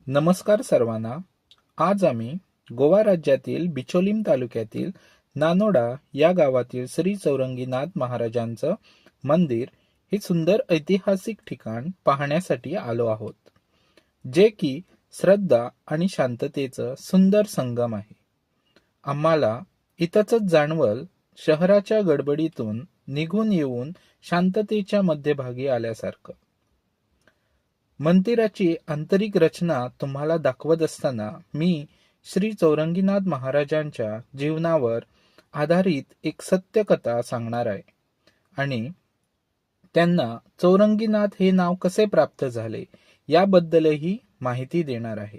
नमस्कार सर्वांना. आज आम्ही गोवा राज्यातील बिचोलीम तालुक्यातील नानोडा या गावातील श्री चौरंगीनाथ महाराजांचं मंदिर हे सुंदर ऐतिहासिक ठिकाण पाहण्यासाठी आलो आहोत, जे की श्रद्धा आणि शांततेचं सुंदर संगम आहे. आम्हाला इथंच जाणवल शहराच्या गडबडीतून निघून येऊन शांततेच्या मध्यभागी आल्यासारखं. मंदिराची आंतरिक रचना तुम्हाला दाखवत असताना मी श्री चौरंगीनाथ महाराजांच्या जीवनावर आधारित एक सत्यकथा सांगणार आहे आणि त्यांना चौरंगीनाथ हे नाव कसे प्राप्त झाले याबद्दलही माहिती देणार आहे.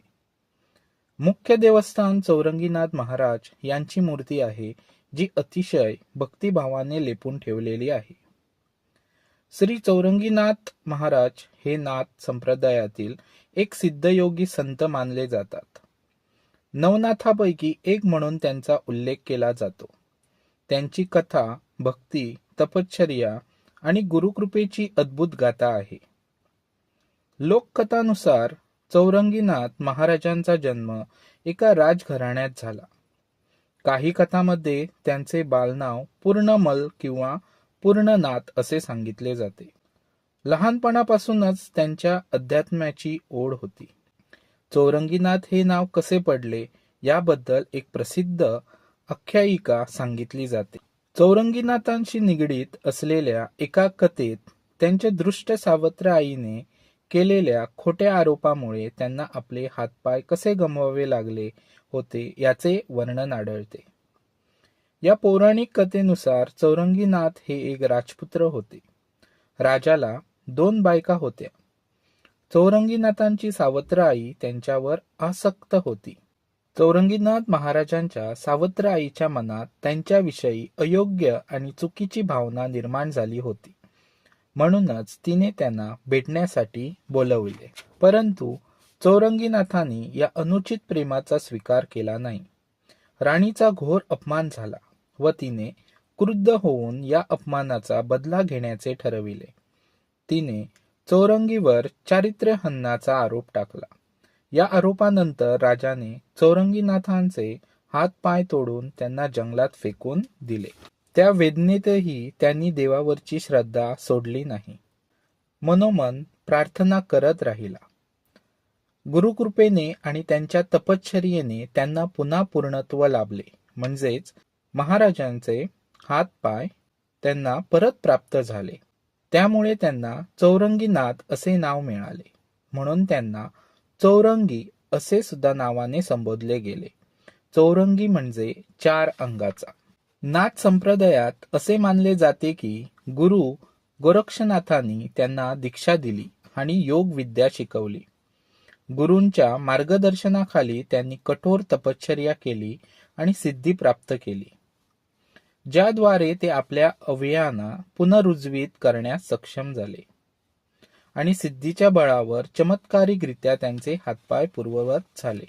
मुख्य देवस्थान चौरंगीनाथ महाराज यांची मूर्ती आहे, जी अतिशय भक्तिभावाने लेपून ठेवलेली आहे. श्री चौरंगीनाथ महाराज हे नाथ संप्रदायातील एक सिद्धयोगी संत मानले जातात. नवनाथापैकी एक म्हणून त्यांचा उल्लेख केला जातो. त्यांची कथा भक्ती, तपश्चर्या आणि गुरुकृपेची अद्भुत गाथा आहे. लोककथानुसार चौरंगीनाथ महाराजांचा जन्म एका राजघराण्यात झाला. काही कथांमध्ये त्यांचे बालनाव पूर्णमल किंवा पूर्णनाथ असे सांगितले जाते. लहानपणापासूनच त्यांच्या अध्यात्माची ओढ होती. चौरंगीनाथ हे नाव कसे पडले याबद्दल एक प्रसिद्ध आख्यायिका सांगितली जाते. चौरंगीनाथांशी निगडीत असलेल्या एका कथेत त्यांच्या दृष्ट सावत्र आईने केलेल्या खोट्या आरोपामुळे त्यांना आपले हातपाय कसे गमवावे लागले होते याचे वर्णन आढळते. या पौराणिक कथेनुसार चौरंगीनाथ हे एक राजपुत्र होते. राजाला 2 बायका होत्या. चौरंगीनाथांची सावत्र आई त्यांच्यावर आसक्त होती. चौरंगीनाथ महाराजांच्या सावत्र आईच्या मनात त्यांच्याविषयी अयोग्य आणि चुकीची भावना निर्माण झाली होती. म्हणूनच तिने त्यांना भेटण्यासाठी बोलवले. परंतु चौरंगीनाथांनी या अनुचित प्रेमाचा स्वीकार केला नाही. राणीचा घोर अपमान झाला व तिने क्रुद्ध होऊन या अपमानाचा बदला घेण्याचे ठरविले. तिने चौरंगीवर चारित्र्यहननाचा आरोप टाकला. या आरोपानंतर राजाने चौरंगीनाथांचे हात पाय तोडून त्यांना जंगलात फेकून दिले. त्या वेदनेतही त्यांनी देवावरची श्रद्धा सोडली नाही. मनोमन प्रार्थना करत राहिला. गुरुकृपेने आणि त्यांच्या तपश्चर्येने त्यांना पुन्हा पूर्णत्व लाभले. म्हणजेच महाराजांचे हात पाय त्यांना परत प्राप्त झाले. त्यामुळे त्यांना चौरंगीनाथ असे नाव मिळाले. म्हणून त्यांना चौरंगी असे सुद्धा नावाने संबोधले गेले. चौरंगी म्हणजे 4 अंगाचा. नाथ संप्रदायात असे मानले जाते की गुरु गोरक्षनाथांनी त्यांना दीक्षा दिली आणि योग विद्या शिकवली. गुरूंच्या मार्गदर्शनाखाली त्यांनी कठोर तपश्चर्या केली आणि सिद्धी प्राप्त केली, ज्याद्वारे ते आपल्या अवयवांना पुनरुज्जीवित करण्यास सक्षम झाले आणि सिद्धीच्या बळावर चमत्कारिकरित्या त्यांचे हातपाय पूर्ववत झाले.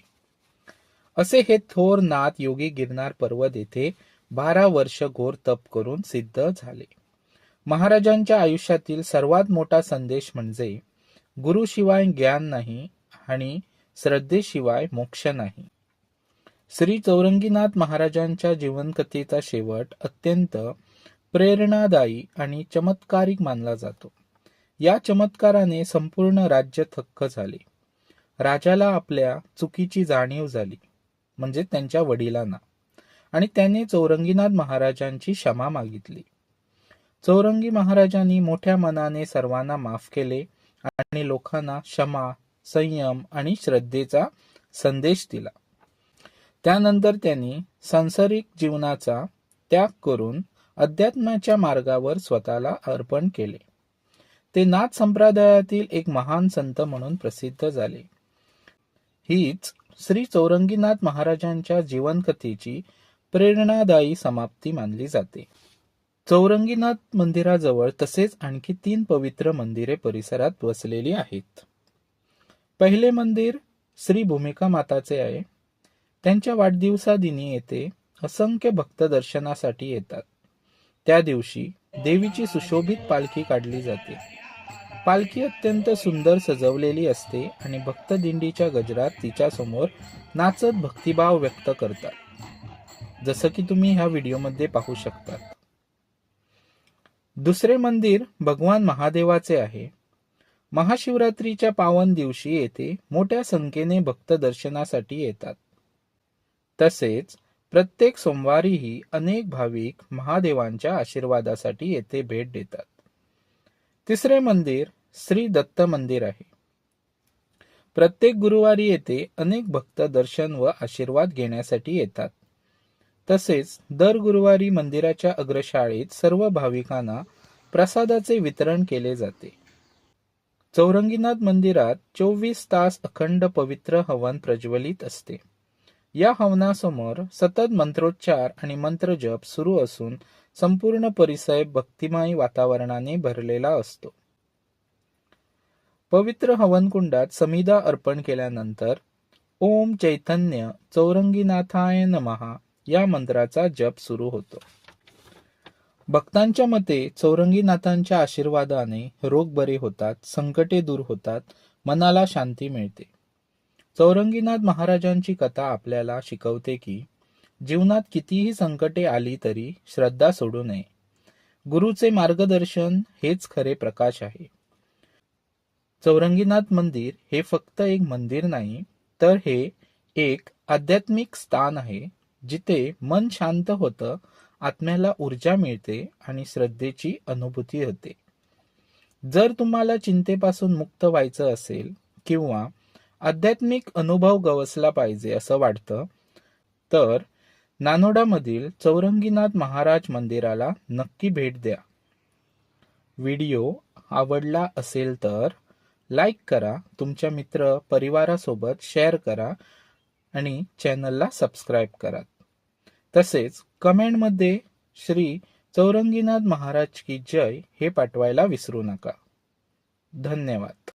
असे हे थोर नाथ योगी गिरनार पर्वत येथे 12 वर्ष घोर तप करून सिद्ध झाले. महाराजांच्या आयुष्यातील सर्वात मोठा संदेश म्हणजे गुरुशिवाय ज्ञान नाही आणि श्रद्धेशिवाय मोक्ष नाही. श्री चौरंगीनाथ महाराजांच्या जीवनकथेचा शेवट अत्यंत प्रेरणादायी आणि चमत्कारिक मानला जातो. या चमत्काराने संपूर्ण राज्य थक्क झाले. राजाला आपल्या चुकीची जाणीव झाली, म्हणजे त्यांच्या वडिलांना, आणि त्याने चौरंगीनाथ महाराजांची क्षमा मागितली. चौरंगी महाराजांनी मोठ्या मनाने सर्वांना माफ केले आणि लोकांना क्षमा, संयम आणि श्रद्धेचा संदेश दिला. त्यानंतर त्यांनी सांसारिक जीवनाचा त्याग करून अध्यात्माच्या मार्गावर स्वतःला अर्पण केले. ते नाथ संप्रदायातील एक महान संत म्हणून प्रसिद्ध झाले. हीच श्री चौरंगीनाथ महाराजांच्या जीवनकथेची प्रेरणादायी समाप्ती मानली जाते. चौरंगीनाथ मंदिराजवळ तसेच आणखी 3 पवित्र मंदिरे परिसरात वसलेली आहेत. पहिले मंदिर श्री भूमिका माताचे आहे. त्यांच्या वाढदिवसादिनी येथे असंख्य भक्त दर्शनासाठी येतात. त्या दिवशी देवीची सुशोभित पालखी काढली जाते. पालखी अत्यंत सुंदर सजवलेली असते आणि भक्तदिंडीच्या गजरात तिच्या समोर नाचत भक्तिभाव व्यक्त करतात, जसं की तुम्ही ह्या व्हिडिओमध्ये पाहू शकता. दुसरे मंदिर भगवान महादेवाचे आहे. महाशिवरात्रीच्या पावन दिवशी येथे मोठ्या संख्येने भक्त दर्शनासाठी येतात. तसेच प्रत्येक सोमवारीही अनेक भाविक महादेवांच्या आशीर्वादासाठी येथे भेट देतात. तिसरे मंदिर श्री दत्त मंदिर आहे. प्रत्येक गुरुवारी येथे अनेक भक्त दर्शन व आशीर्वाद घेण्यासाठी येतात. तसेच दर गुरुवारी मंदिराच्या अग्रशाळेत सर्व भाविकांना प्रसादाचे वितरण केले जाते. चौरंगीनाथ मंदिरात 24 तास अखंड पवित्र हवन प्रज्वलित असते. या हवनासमोर सतत मंत्रोच्चार आणि मंत्रजप सुरू असून संपूर्ण परिसर भक्तिमय वातावरणाने भरलेला असतो. पवित्र हवनकुंडात समिधा अर्पण केल्यानंतर ओम चैतन्य चौरंगीनाथाय नमः या मंत्राचा जप सुरू होतो. भक्तांच्या मते चौरंगीनाथांच्या आशीर्वादाने रोग बरे होतात, संकटे दूर होतात, मनाला शांती मिळते. चौरंगीनाथ महाराजांची कथा आपल्याला शिकवते की जीवनात कितीही संकटे आली तरी श्रद्धा सोडू नये. गुरुचे मार्गदर्शन हेच खरे प्रकाश आहे. चौरंगीनाथ मंदिर हे फक्त एक मंदिर नाही, तर हे एक आध्यात्मिक स्थान आहे, जिथे मन शांत होतं, आत्म्याला ऊर्जा मिळते आणि श्रद्धेची अनुभूती होते. जर तुम्हाला चिंतेपासून मुक्त व्हायचं असेल किंवा आध्यात्मिक अनुभव गवसला पाहिजे असं वाटतं, तर नानोडामधील चौरंगीनाथ महाराज मंदिराला नक्की भेट द्या. व्हिडिओ आवडला असेल तर लाईक करा, तुमच्या मित्र परिवारासोबत शेअर करा आणि चॅनलला सबस्क्राईब करा. तसेच कमेंटमध्ये श्री चौरंगीनाथ महाराज की जय हे पाठवायला विसरू नका. धन्यवाद.